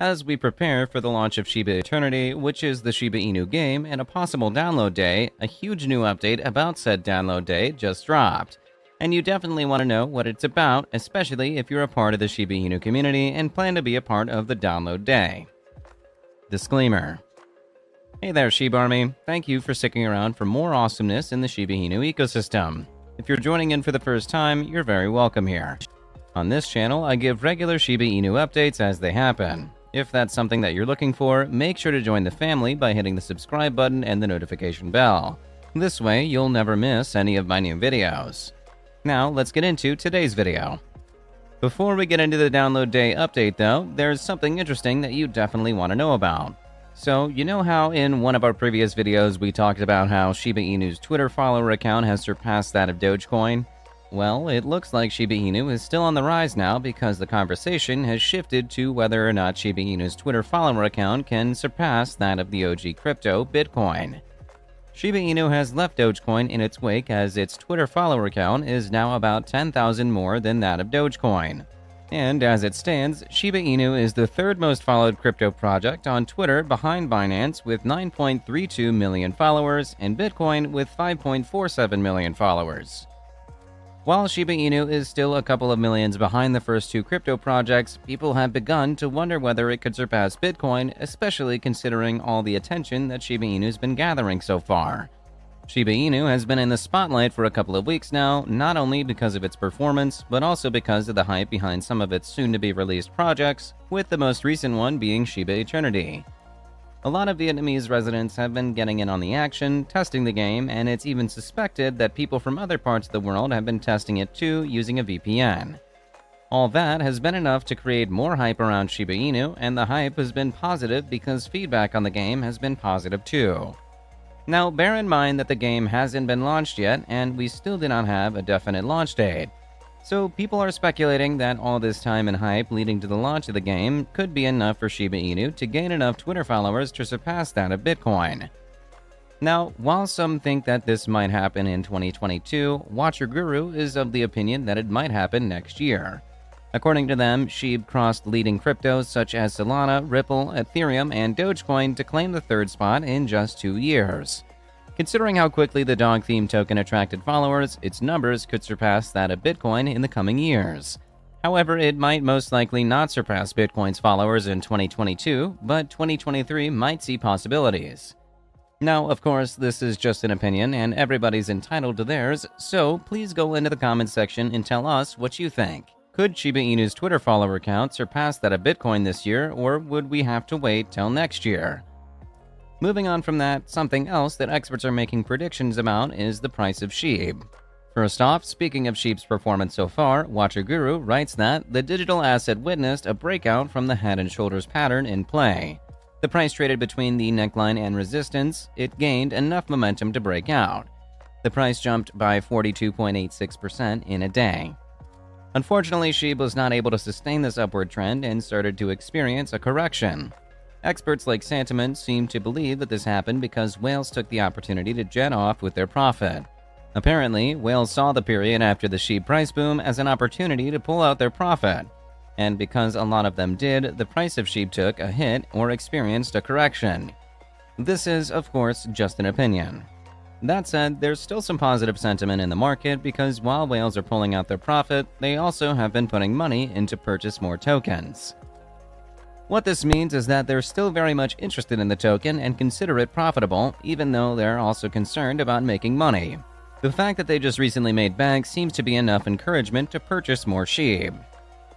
As we prepare for the launch of Shiba Eternity, which is the Shiba Inu game, and a possible download day, a huge new update about said download day just dropped. And you definitely want to know what it's about, especially if you're a part of the Shiba Inu community and plan to be a part of the download day. Disclaimer. Hey there, Shib Army. Thank you for sticking around for more awesomeness in the Shiba Inu ecosystem. If you're joining in for the first time, you're very welcome here. On this channel, I give regular Shiba Inu updates as they happen. If that's something that you're looking for, make sure to join the family by hitting the subscribe button and the notification bell. This way, you'll never miss any of my new videos. Now, let's get into today's video. Before we get into the download day update though, there's something interesting that you definitely want to know about. So, you know how in one of our previous videos we talked about how Shiba Inu's Twitter follower account has surpassed that of Dogecoin? Well, it looks like Shiba Inu is still on the rise now because the conversation has shifted to whether or not Shiba Inu's Twitter follower account can surpass that of the OG crypto, Bitcoin. Shiba Inu has left Dogecoin in its wake as its Twitter follower account is now about 10,000 more than that of Dogecoin. And as it stands, Shiba Inu is the third most followed crypto project on Twitter behind Binance with 9.32 million followers and Bitcoin with 5.47 million followers. While Shiba Inu is still a couple of millions behind the first two crypto projects, people have begun to wonder whether it could surpass Bitcoin, especially considering all the attention that Shiba Inu's been gathering so far. Shiba Inu has been in the spotlight for a couple of weeks now, not only because of its performance, but also because of the hype behind some of its soon-to-be-released projects, with the most recent one being Shiba Eternity. A lot of Vietnamese residents have been getting in on the action, testing the game, and it's even suspected that people from other parts of the world have been testing it too using a VPN. All that has been enough to create more hype around Shiba Inu, and the hype has been positive because feedback on the game has been positive too. Now, bear in mind that the game hasn't been launched yet, and we still do not have a definite launch date. So people are speculating that all this time and hype leading to the launch of the game could be enough for Shiba Inu to gain enough Twitter followers to surpass that of Bitcoin. Now, while some think that this might happen in 2022, Watcher Guru is of the opinion that it might happen next year. According to them, Shib crossed leading cryptos such as Solana, Ripple, Ethereum, and Dogecoin to claim the third spot in just 2 years. Considering how quickly the dog-themed token attracted followers, its numbers could surpass that of Bitcoin in the coming years. However, it might most likely not surpass Bitcoin's followers in 2022, but 2023 might see possibilities. Now, of course, this is just an opinion and everybody's entitled to theirs, so please go into the comments section and tell us what you think. Could Shiba Inu's Twitter follower count surpass that of Bitcoin this year, or would we have to wait till next year? Moving on from that, something else that experts are making predictions about is the price of Shib. First off, speaking of Shib's performance so far, Watcher Guru writes that the digital asset witnessed a breakout from the head and shoulders pattern in play. The price traded between the neckline and resistance, it gained enough momentum to break out. The price jumped by 42.86% in a day. Unfortunately, Shib was not able to sustain this upward trend and started to experience a correction. Experts like Santiment seem to believe that this happened because whales took the opportunity to jet off with their profit. Apparently, whales saw the period after the Shib price boom as an opportunity to pull out their profit. And because a lot of them did, the price of Shib took a hit or experienced a correction. This is, of course, just an opinion. That said, there's still some positive sentiment in the market because while whales are pulling out their profit, they also have been putting money in to purchase more tokens. What this means is that they're still very much interested in the token and consider it profitable, even though they're also concerned about making money. The fact that they just recently made bank seems to be enough encouragement to purchase more Shib.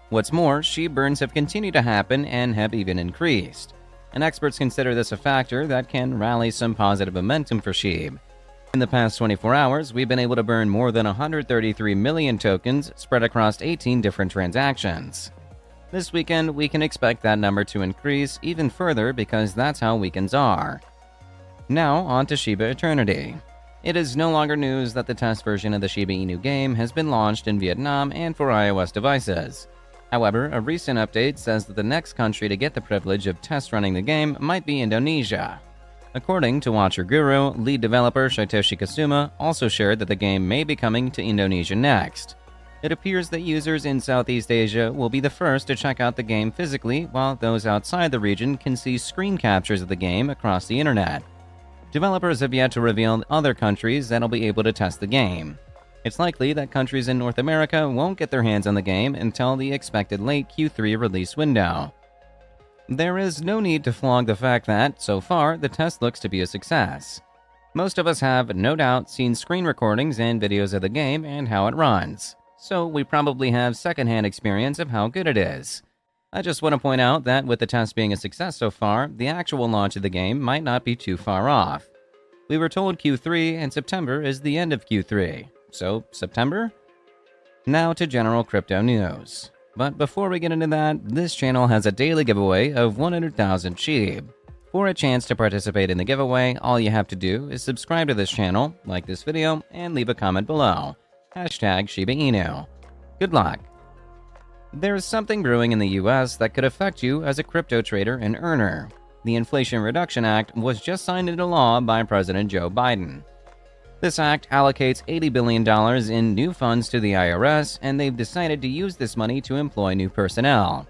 What's more, Shib burns have continued to happen and have even increased. And experts consider this a factor that can rally some positive momentum for Shib. In the past 24 hours, we've been able to burn more than 133 million tokens spread across 18 different transactions. This weekend, we can expect that number to increase even further because that's how weekends are. Now, on to Shiba Eternity. It is no longer news that the test version of the Shiba Inu game has been launched in Vietnam and for iOS devices. However, a recent update says that the next country to get the privilege of test running the game might be Indonesia. According to Watcher Guru, lead developer Satoshi Kasuma also shared that the game may be coming to Indonesia next. It appears that users in Southeast Asia will be the first to check out the game physically, while those outside the region can see screen captures of the game across the internet. Developers have yet to reveal other countries that'll be able to test the game. It's likely that countries in North America won't get their hands on the game until the expected late Q3 release window. There is no need to flog the fact that, so far, the test looks to be a success. Most of us have, no doubt, seen screen recordings and videos of the game and how it runs, so we probably have secondhand experience of how good it is. I just want to point out that with the test being a success so far, the actual launch of the game might not be too far off. We were told Q3 and September is the end of Q3. So, September? Now to general crypto news. But before we get into that, this channel has a daily giveaway of 100,000 Shib. For a chance to participate in the giveaway, all you have to do is subscribe to this channel, like this video, and leave a comment below. Hashtag Shiba Inu. Good luck. There is something brewing in the US that could affect you as a crypto trader and earner. The Inflation Reduction Act was just signed into law by President Joe Biden. This act allocates $80 billion in new funds to the IRS, and they've decided to use this money to employ new personnel.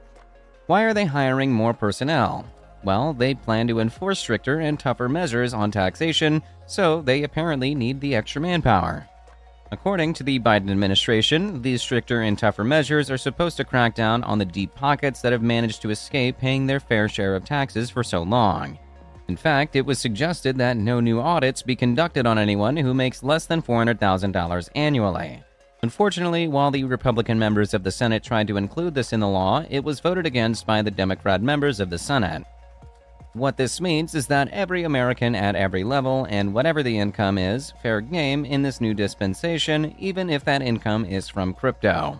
Why are they hiring more personnel? Well, they plan to enforce stricter and tougher measures on taxation, so they apparently need the extra manpower. According to the Biden administration, these stricter and tougher measures are supposed to crack down on the deep pockets that have managed to escape paying their fair share of taxes for so long. In fact, it was suggested that no new audits be conducted on anyone who makes less than $400,000 annually. Unfortunately, while the Republican members of the Senate tried to include this in the law, it was voted against by the Democrat members of the Senate. What this means is that every American at every level, and whatever the income is, fair game in this new dispensation, even if that income is from crypto.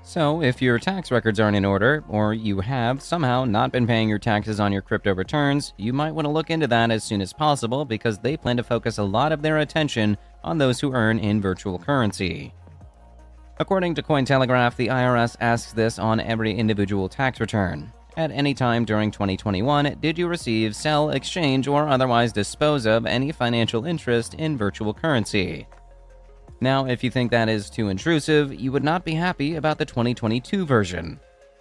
So, if your tax records aren't in order, or you have somehow not been paying your taxes on your crypto returns, you might want to look into that as soon as possible because they plan to focus a lot of their attention on those who earn in virtual currency. According to Cointelegraph, the IRS asks this on every individual tax return. At any time during 2021, did you receive, sell, exchange, or otherwise dispose of any financial interest in virtual currency? Now, if you think that is too intrusive, you would not be happy about the 2022 version.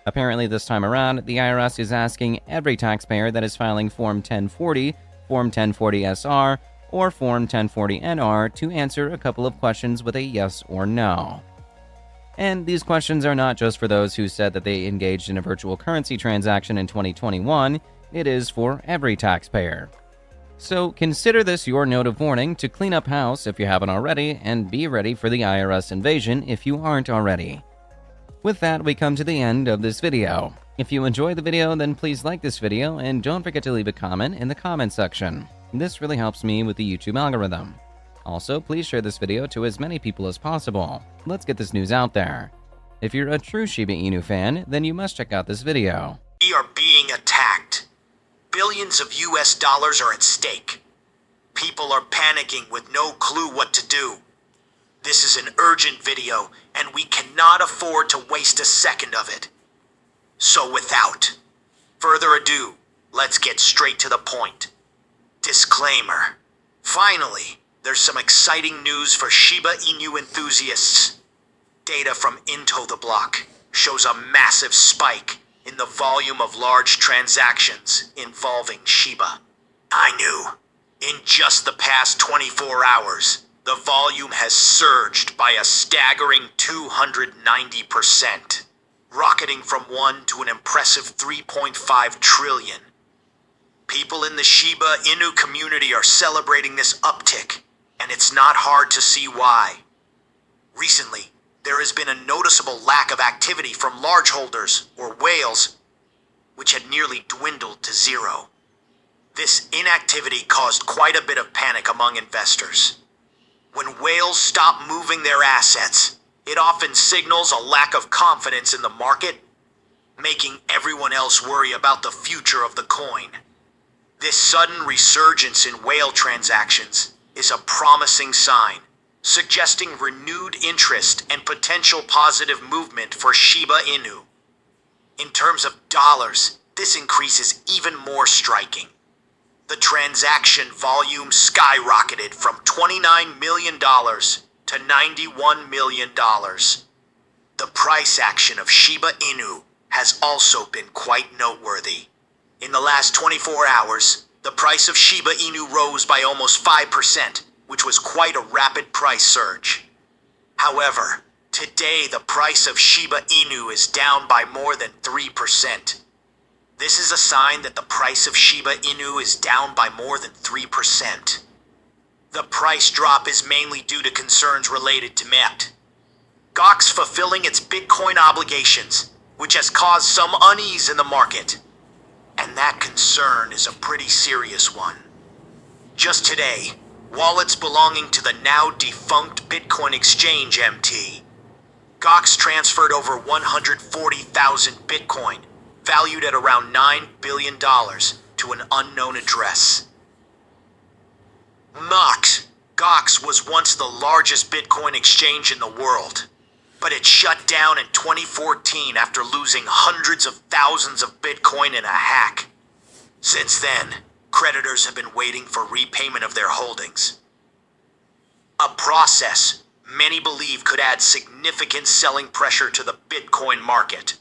Apparently this time around, the IRS is asking every taxpayer that is filing Form 1040, Form 1040-SR, or Form 1040-NR to answer a couple of questions with a yes or no. And these questions are not just for those who said that they engaged in a virtual currency transaction in 2021, it is for every taxpayer. So consider this your note of warning to clean up house if you haven't already, and be ready for the IRS invasion if you aren't already. With that, we come to the end of this video. If you enjoyed the video, then please like this video, and don't forget to leave a comment in the comment section. This really helps me with the YouTube algorithm. Also, please share this video to as many people as possible. Let's get this news out there. If you're a true Shiba Inu fan, then you must check out this video. We are being attacked. Billions of US dollars are at stake. People are panicking with no clue what to do. This is an urgent video, and we cannot afford to waste a second of it. So without further ado, let's get straight to the point. Disclaimer. Finally, there's some exciting news for Shiba Inu enthusiasts. Data from Into the Block shows a massive spike in the volume of large transactions involving Shiba Inu. In just the past 24 hours, the volume has surged by a staggering 290%, rocketing from 1 to an impressive 3.5 trillion. People in the Shiba Inu community are celebrating this uptick, and it's not hard to see why. Recently, there has been a noticeable lack of activity from large holders, or whales, which had nearly dwindled to zero. This inactivity caused quite a bit of panic among investors. When whales stop moving their assets, it often signals a lack of confidence in the market, making everyone else worry about the future of the coin. This sudden resurgence in whale transactions is a promising sign, suggesting renewed interest and potential positive movement for Shiba Inu. In terms of dollars, this increase is even more striking. The transaction volume skyrocketed from $29 million to $91 million. The price action of Shiba Inu has also been quite noteworthy. In the last 24 hours, the price of Shiba Inu rose by almost 5%, which was quite a rapid price surge. However, today the price of Shiba Inu is down by more than 3%. This is a sign that the price of Shiba Inu is down by more than 3%. The price drop is mainly due to concerns related to MET. GOX fulfilling its Bitcoin obligations, which has caused some unease in the market. And that concern is a pretty serious one. Just today, wallets belonging to the now defunct Bitcoin exchange MT. GOX transferred over 140,000 Bitcoin, valued at around $9 billion, to an unknown address. GOX was once the largest Bitcoin exchange in the world, but it shut down in 2014 after losing hundreds of thousands of Bitcoin in a hack. Since then, creditors have been waiting for repayment of their holdings. A process many believe could add significant selling pressure to the Bitcoin market.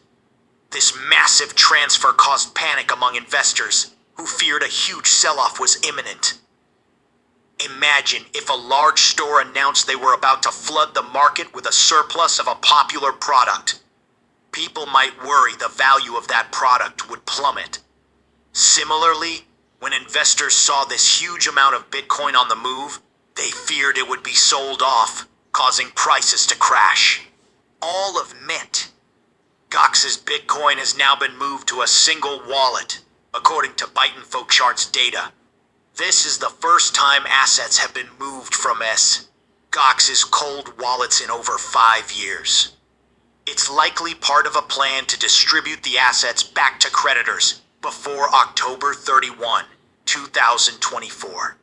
This massive transfer caused panic among investors who feared a huge sell-off was imminent. Imagine if a large store announced they were about to flood the market with a surplus of a popular product. People might worry the value of that product would plummet. Similarly, when investors saw this huge amount of Bitcoin on the move, they feared it would be sold off, causing prices to crash. All of MET. GOX's Bitcoin has now been moved to a single wallet, according to ByteInfoChart's data. This is the first time assets have been moved from GOX's cold wallets in over 5 years. It's likely part of a plan to distribute the assets back to creditors before October 31, 2024.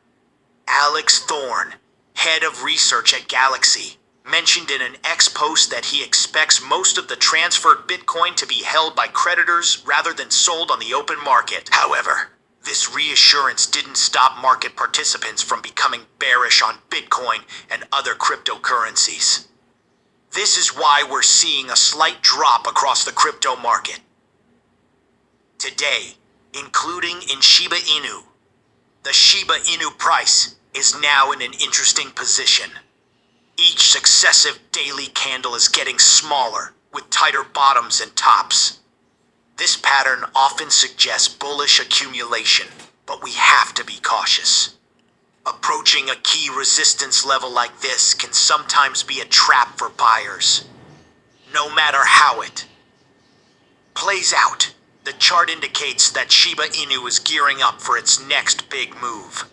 Alex Thorne, head of research at Galaxy, mentioned in an X post that he expects most of the transferred Bitcoin to be held by creditors rather than sold on the open market. However, this reassurance didn't stop market participants from becoming bearish on Bitcoin and other cryptocurrencies. This is why we're seeing a slight drop across the crypto market. Today, including in Shiba Inu, the Shiba Inu price is now in an interesting position. Each successive daily candle is getting smaller, with tighter bottoms and tops. This pattern often suggests bullish accumulation, but we have to be cautious. Approaching a key resistance level like this can sometimes be a trap for buyers. No matter how it plays out, the chart indicates that Shiba Inu is gearing up for its next big move.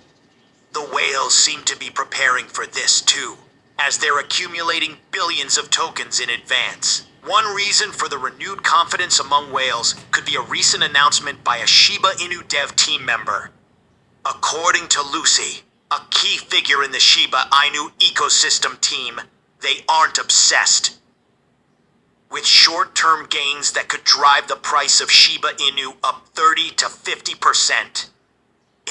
The whales seem to be preparing for this too, as they're accumulating billions of tokens in advance. One reason for the renewed confidence among whales could be a recent announcement by a Shiba Inu dev team member. According to Lucy, a key figure in the Shiba Inu ecosystem team, they aren't obsessed with short-term gains that could drive the price of Shiba Inu up 30 to 50%.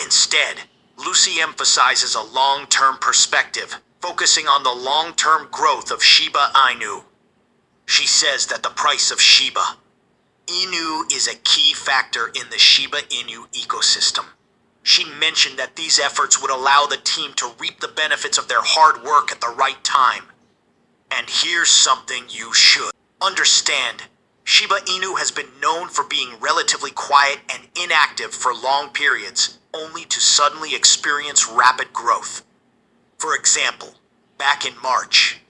Instead, Lucy emphasizes a long-term perspective, focusing on the long-term growth of Shiba Inu. She says that the price of Shiba Inu is a key factor in the Shiba Inu ecosystem. She mentioned that these efforts would allow the team to reap the benefits of their hard work at the right time. And here's something you should understand. Shiba Inu has been known for being relatively quiet and inactive for long periods, only to suddenly experience rapid growth. For example, back in March,